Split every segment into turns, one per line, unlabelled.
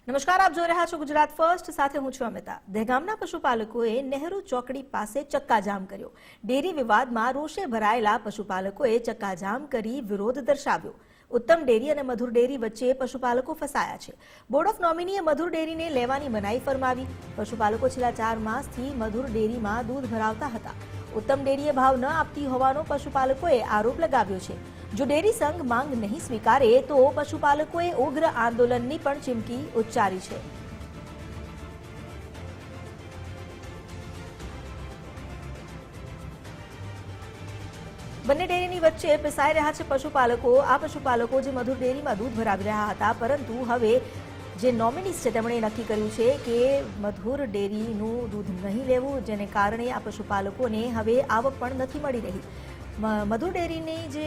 નમસ્કાર, આપ જોઈ રહ્યા છો ગુજરાત ફર્સ્ટ, સાથે હું છું અમિતા। દહેગામના પશુપાલકોએ નહેરુ ચોકડી પાસે ચક્કાજામ કર્યો। ડેરી વિવાદમાં રોષે ભરાયેલા પશુપાલકોએ ચક્કાજામ કરી વિરોધ દર્શાવ્યો। ઉત્તમ ડેરી અને મધુર ડેરી વચ્ચે પશુપાલકો ફસાયા છે। બોર્ડ ઓફ નોમિનીએ મધુર ડેરીને લેવાની મનાઈ ફરમાવી। પશુપાલકો છેલ્લા 4 માસથી મધુર ડેરીમાં दूध ભરાવતા હતા। ઉત્તમ ડેરીએ ભાવ ન આપતી હોવાનો પશુપાલકોએ આરોપ લગાવ્યો છે। જો ડેરી સંઘ માંગ નહીં સ્વીકારે તો પશુપાલકોએ ઉગ્ર આંદોલનની પણ ચીમકી ઉચ્ચારી છે। બંને ડેરીની વચ્ચે પીસાઈ રહ્યા છે પશુપાલકો। આ પશુપાલકો જે મધુર ડેરીમાં दूध ભરાવી રહ્યા હતા, પરંતુ હવે જે નોમિનીસ છે તેમણે નક્કી કર્યું છે કે મધુર ડેરીનું दूध નહીં લેવું, જેને કારણે આ પશુપાલકોને હવે આવક પણ નથી મળી રહી। મધુર ડેરીની જે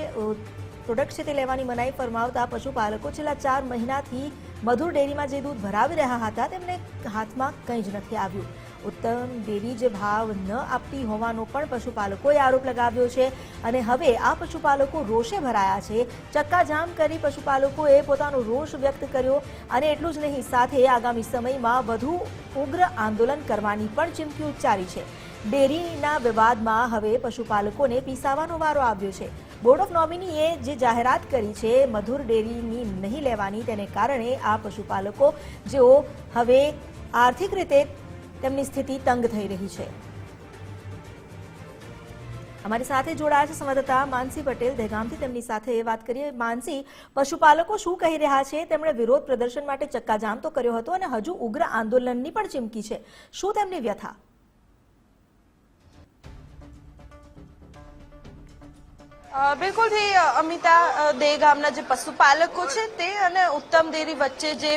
પ્રોડક્ટ છે તે લેવાની મનાઈ ફરમાવતા પશુપાલકો છેલ્લા 4 મહિનાથી મધુર ડેરીમાં જે दूध ભરાવી રહ્યા હતા તેમને હાથમાં કંઈ જ નથી આવ્યું। ઉત્તમ ડેરી જે ભાવ ન આપતી હોવાનો પણ પશુપાલકોએ આરોપ લગાવ્યો છે અને હવે આ પશુપાલકો રોષે ભરાયા છે। ચક્કાજામ કરી પશુપાલકોએ પોતાનો રોષ વ્યક્ત કર્યો અને એટલું જ નહીં, સાથે આગામી સમયમાં વધુ ઉગ્ર આંદોલન કરવાની પણ ચીમકી ઉચ્ચારી છે। ડેરીના વિવાદમાં હવે પશુપાલકોને પીસાવાનો વારો આવ્યો છે। બોર્ડ ઓફ નોમિનીએ જે જાહેરાત કરી છે મધુર ડેરીની નહીં લેવાની, તેને કારણે આ પશુપાલકો જેઓ હવે આર્થિક રીતે તેમની સ્થિતિ તંગ થઈ રહી છે। અમારી સાથે જોડાયા છે સંવાદદાતા માનસી પટેલ દહેગામથી, તેમની સાથે વાત કરીએ। માનસી, પશુપાલકો શું કહી રહ્યા છે? તેમણે વિરોધ પ્રદર્શન માટે ચક્કાજામ તો કર્યો હતો અને હજુ ઉગ્ર આંદોલનની પણ ચીમકી છે, શું તેમની વ્યથા?
બિલકુલ થી અમિતા, દહેગામના જે પશુપાલકો છે તે અને ઉત્તમ ડેરી વચ્ચે જે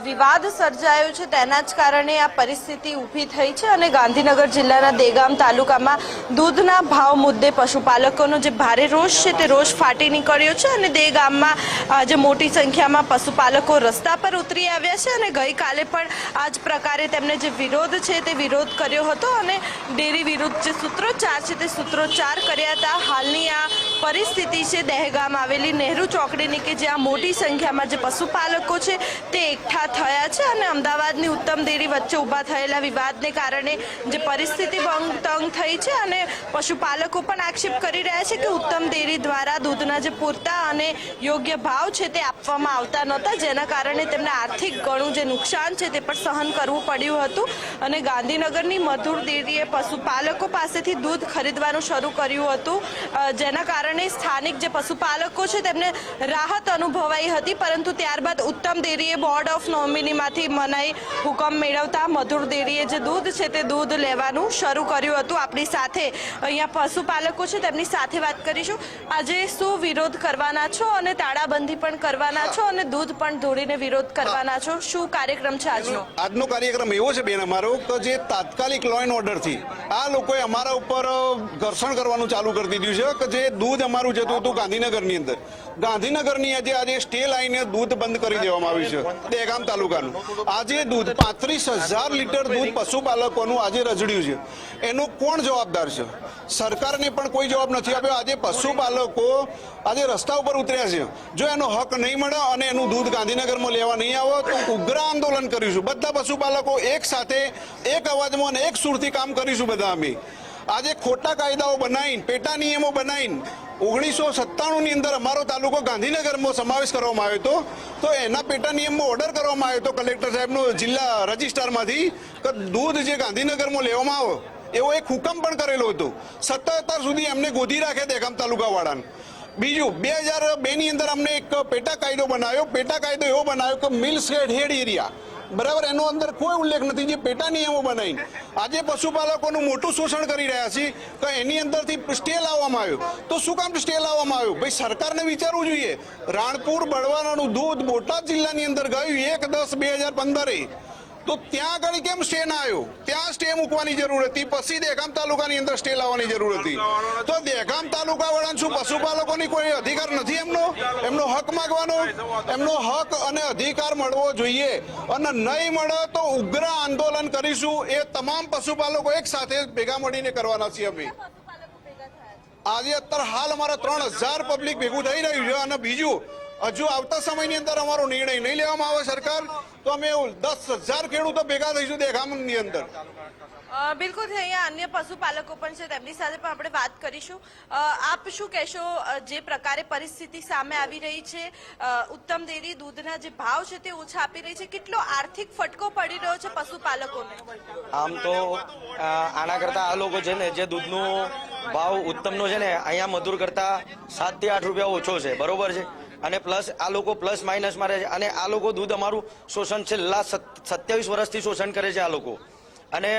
વિવાદ સર્જાયો છે તેના જ કારણે આ પરિસ્થિતિ ઊભી થઈ છે અને ગાંધીનગર જિલ્લાના દહેગામ તાલુકામાં દૂધના ભાવ મુદ્દે પશુપાલકોનો જે ભારે રોષ છે તે રોષ ફાટી નીકળ્યો છે અને દહેગામમાં જે મોટી સંખ્યામાં પશુપાલકો રસ્તા પર ઉતરી આવ્યા છે અને ગઈકાલે પણ આ જ પ્રકારે તેમણે જે વિરોધ છે તે વિરોધ કર્યો હતો અને ડેરી વિરુદ્ધ જે સૂત્રોચ્ચાર છે તે સૂત્રોચ્ચાર કર્યા હતા। હાલની આ પરિસ્થિતિ છે દહેગામ આવેલી નહેરુ ચોકડીની કે જ્યાં મોટી સંખ્યામાં જે પશુપાલકો છે તે એકઠા થયા છે અને અમદાવાદની ઉત્તમ ડેરી વચ્ચે ઊભા થયેલા વિવાદને કારણે જે પરિસ્થિતિ તંગ થઈ છે અને પશુપાલકો પણ આક્ષેપ કરી રહ્યા છે કે ઉત્તમ ડેરી દ્વારા દૂધના જે પૂરતા અને યોગ્ય ભાવ છે તે આપવામાં આવતા નહોતા, જેના કારણે તેમને આર્થિક ઘણું જે નુકસાન છે તે પણ સહન કરવું પડ્યું હતું અને ગાંધીનગરની મધુર ડેરીએ પશુપાલકો પાસેથી દૂધ ખરીદવાનું શરૂ કર્યું હતું, જેના કારણે સ્થાનિક જે પશુપાલકો છે તેમને રાહત અનુભવાઈ હતી। પરંતુ ત્યારબાદ ઉત્તમ ડેરીએ બોર્ડ ઓફ નોમિનીમાંથી મનાઈ હુકમ મેળવતા મધુર ડેરીએ જે दूध છે તે दूध લેવાનું શરૂ કર્યું હતું। આપણી સાથે અહીંયા પશુપાલકો છે, તેમની સાથે વાત કરીશું। આજે શું વિરોધ કરવાના છો અને તાળાબંધી પણ કરવાના છો અને दूध પણ ધોળીને વિરોધ કરવાના છો? શું કાર્યક્રમ છે આજનો?
આજનો કાર્યક્રમ એવો છે બેન અમારો કે જે તાત્કાલિક લો એન્ડ ઓર્ડરથી આ લોકોએ અમારા ઉપર ઘર્ષણ કરવાનું ચાલુ કરી દીધું છે કે જે दूध અમારું જતું હતું ગાંધીનગરની અંદર, ગાંધીનગરની આજે સ્ટે લાઈને दूध બંધ કરી દેવામાં આવ્યું છે। દહેગામ તાલુકાનું આજે दूध 35,000 લીટર दूध પશુપાલકોનું આજે રજડ્યું છે, એનો કોણ જવાબદાર છે? સરકારને પણ કોઈ જવાબ નથી આપ્યો। આજે પશુપાલકો આજે રસ્તા ઉપર ઉતર્યા છે। જો એનો હક નહીં મળે અને એનું दूध ગાંધીનગરમાં લેવા નહીં આવે તો ઉગ્ર આંદોલન કરીશું। બધા પશુપાલકો એક સાથે એક અવાજમાં અને એક સુરથી કામ કરીશું બધા અમે। આજે ખોટા કાયદાઓ બનાવીને, પેટા નિયમો બનાવીને 1997ની અંદર અમારો તાલુકો ગાંધીનગરમાં સમાવેશ કરવામાં આવ્યો હતો, તો એના પેટા નિયમમાં ઓર્ડર કરવામાં આવ્યો હતો કલેક્ટર સાહેબનો જિલ્લા રજિસ્ટ્રારમાંથી કે दूध જે ગાંધીનગરમાં લેવામાં આવે એવો એક હુકમ પણ કરેલો હતો। અત્યાર સુધી એમને ગોધી રાખે દહેગામ તાલુકાવાળાને। બીજું 2002ની અંદર અમને એક પેટા કાયદો બનાવ્યો। પેટા કાયદો એવો બનાવ્યો કે મિલ્ક હેડ એરિયા, બરાબર, એનો અંદર કોઈ ઉલ્લેખ નથી। જે પેટા નિયમો બનાવીને આજે પશુપાલકોનું મોટું શોષણ કરી રહ્યા છે કે એની અંદરથી સ્ટે લાવવામાં આવ્યો। તો શું કામ સ્ટે લાવવામાં આવ્યો? ભાઈ સરકારને વિચારવું જોઈએ। રાણપુર બળવાનાનું दूध બોટાદ જિલ્લાની અંદર ગયું 1/10/2015, તો ત્યાં આગળ કેમ સ્ટે ના આવ્યો? ત્યાં સ્ટે મૂકવાની જરૂર હતી, પછી દહેગામ તાલુકાની અંદર સ્ટે લાવવાની જરૂર હતી। તો દહેગામ તાલુકાવાળાને શું પશુપાલકોની કોઈ અધિકાર નથી? એમનો હક માંગવાનો, એમનો હક અને અધિકાર મળવો જોઈએ અને નહીં મળે તો ઉગ્ર આંદોલન કરીશું। એ તમામ પશુપાલકો એક સાથે ભેગા મળીને કરવાના છીએ અમે। આજે અત્યારે હાલ અમારા 3,000 પબ્લિક ભેગું થઈ રહ્યું છે અને બીજું હજુ આવતા સમયની અંદર અમારો નિર્ણય નહીં લેવામાં આવે સરકાર તો અમે 10,000 ખેડૂતો ભેગા થઈશું દેખામની અંદર.
બિલકુલ અહીંયા અન્ય પશુપાલકો પણ છે, તેમની સાથે પણ આપણે વાત કરીશું. આપ શું કહેશો, જે પ્રકારે પરિસ્થિતિ સામે આવી રહી છે, ઉત્તમ ડેરી દૂધના જે ભાવ છે તે ઓછા આપી રહી છે, કેટલો આર્થિક ફટકો પડી રહ્યો છે પશુપાલકોને?
આમ તો આના કરતા આ લોકો છે ને જે દૂધનો ભાવ ઉત્તમનો છે ને અહીંયા મજૂર કરતા 7 થી 8 રૂપિયા ઓછો છે, બરોબર છે. અને પ્લસ આ લોકો પ્લસ માઇનસ મારે છે અને આ લોકો દૂધ અમારું શોષણ છેલ્લા 27 વર્ષથી શોષણ કરે છે આ લોકો. અને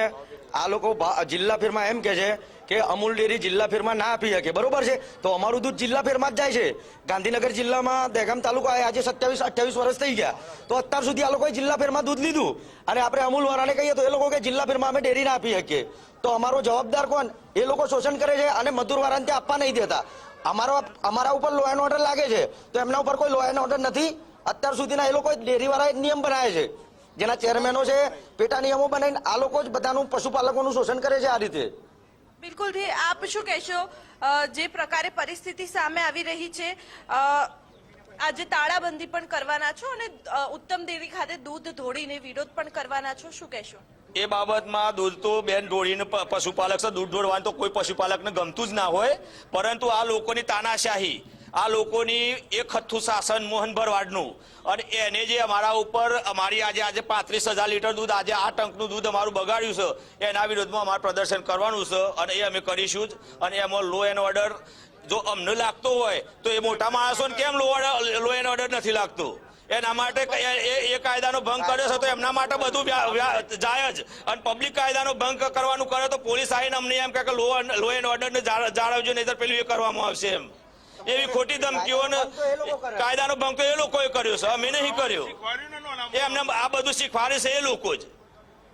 આ લોકો જિલ્લા ફેરમાં એમ કે છે કે અમૂલ ડેરી જિલ્લા ફેરમાં ના આપી શકે, બરોબર છે. તો અમારું દૂધ જિલ્લા ફેરમાં જ જાય છે. ગાંધીનગર જિલ્લામાં દહેગામ તાલુકા આજે 27-28 વર્ષ થઈ ગયા, તો અત્યાર સુધી આ લોકોએ જિલ્લા ફેરમાં દૂધ લીધું અને આપણે અમૂલ વાળાને કહીએ તો એ લોકો કે જિલ્લા ફેરમાં અમે ડેરી ના આપી શકીએ. તો અમારો જવાબદાર કોણ? એ લોકો શોષણ કરે છે અને મજૂર વાળાને ત્યાં આપવા નહીં દેતા. અમારા ઉપર લો એન્ડ ઓર્ડર લાગે છે તો એમના ઉપર કોઈ લો એન્ડ ઓર્ડર નથી. અત્યાર સુધીના એ લોકો ડેરી વાળા નિયમ બનાવે છે, જેના ચેરમેનો છે, પેટા નિયમો બનાવીને આ લોકો જ બધાનું પશુપાલકોનું શોષણ કરે છે આ રીતે.
બિલકુલ થી આપ શું કહેશો, જે પ્રકારે પરિસ્થિતિ સામે આવી રહી છે, આજે તાળાબંધી પણ કરવાના છો અને ઉત્તમ ડેરી ખાતે દૂધ ઢોળીને વિરોધ પણ કરવાના છો, શું કહેશો?
એ બાબતમાં દૂધ તો બેન ઢોળીને પશુપાલક છે, દૂધ ઢોળવાનું તો કોઈ પશુપાલકને ગમતું જ ના હોય, પરંતુ આ લોકોની તાનાશાહી, આ લોકોની એક હથ્થું શાસન મોહન ભરવાડનું, અને એને જે અમારા ઉપર અમારી આજે 35,000 લીટર દૂધ આજે 8 અંકનું દૂધ અમારું બગાડ્યું છે, એના વિરોધમાં અમારું પ્રદર્શન કરવાનું છે અને એ અમે કરીશું જ. અને એમાં લો એન્ડ ઓર્ડર જો અમને લાગતો હોય તો એ મોટા માણસોને કેમ લો એન્ડ ઓર્ડર નથી લાગતો? એના માટે એ કાયદાનો ભંગ કર્યો છે તો એમના માટે બધું જાય જ. અને પબ્લિક કાયદાનો ભંગ કરવાનું કરે તો પોલીસ આવીને અમને એમ કે લો એન્ડ ઓર્ડરને જાળવજો, નહીં તો પેલું એ કરવામાં આવશે એમ. એવી ખોટી ધમકીઓ કાયદાનો ભંગ તો એ લોકોએ કર્યો છે, અમે નહીં કર્યો. એ અમને આ બધું શીખવાડે છે એ લોકો જ.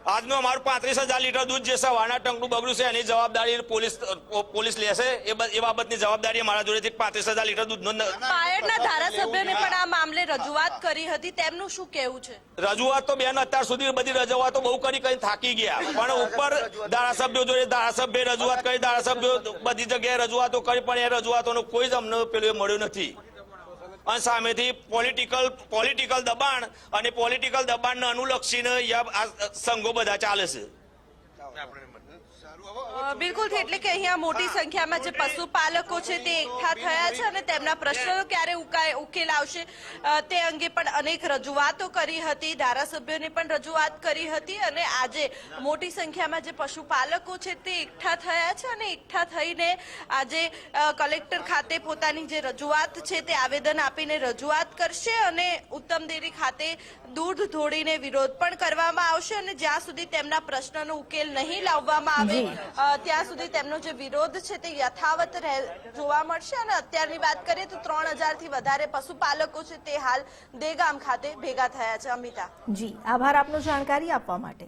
આજનું અમારું 35,000 લીટર દૂધ જે સવારના ટંકનું બગડ્યું છે એની જવાબદારી પોલીસ લેશે. એ બાબતની જવાબદારી અમારા જોડેથી 35,000 લીટર દૂધનો.
પાયડના ધારાસભ્યોને પણ આ મામલે રજૂઆત કરી હતી, તેમનું શું કહેવું છે?
રજૂઆત તો બેન અત્યાર સુધી બધી રજૂઆતો બહુ કરી થાકી ગયા, પણ ઉપર ધારાસભ્યો જોડે ધારાસભ્ય રજૂઆત કરી, ધારાસભ્યો બધી જગ્યાએ રજૂઆતો કરી, પણ એ રજૂઆતોનો કોઈ જ અમને પેલું મળ્યું નથી. અને સામેથી પોલિટિકલ દબાણ અને પોલિટિકલ દબાણને અનુલક્ષીને આ સંઘો બધા ચાલે છે.
બિલકુલ, એટલે કે અહીંયા મોટી સંખ્યામાં જે પશુપાલકો છે તે એકઠા થયા છે અને તેમના પ્રશ્નો ક્યારે ઉકેલ આવશે તે અંગે પણ અનેક રજૂઆતો કરી હતી, ધારાસભ્યોને પણ રજૂઆત કરી હતી. અને આજે મોટી સંખ્યામાં જે પશુપાલકો છે તે એકઠા થયા છે અને એકઠા થઈને આજે કલેક્ટર ખાતે પોતાની જે રજૂઆત છે તે આવેદન આપીને રજૂઆત કરશે અને ઉત્તમ ડેરી ખાતે દૂધ ઢોળીને વિરોધ પણ કરવામાં આવશે. અને જ્યાં સુધી તેમના પ્રશ્નનો ઉકેલ નહીં લાવવામાં આવે ત્યાં સુધી તેમનો જે વિરોધ છે તે યથાવત જોવા મળશે. અને અત્યારની વાત કરીએ તો 3,000 થી વધારે પશુપાલકો છે તે હાલ દેગામ ખાતે ભેગા થયા છે. અમિતા
જી, આભાર આપનો જાણકારી આપવા માટે.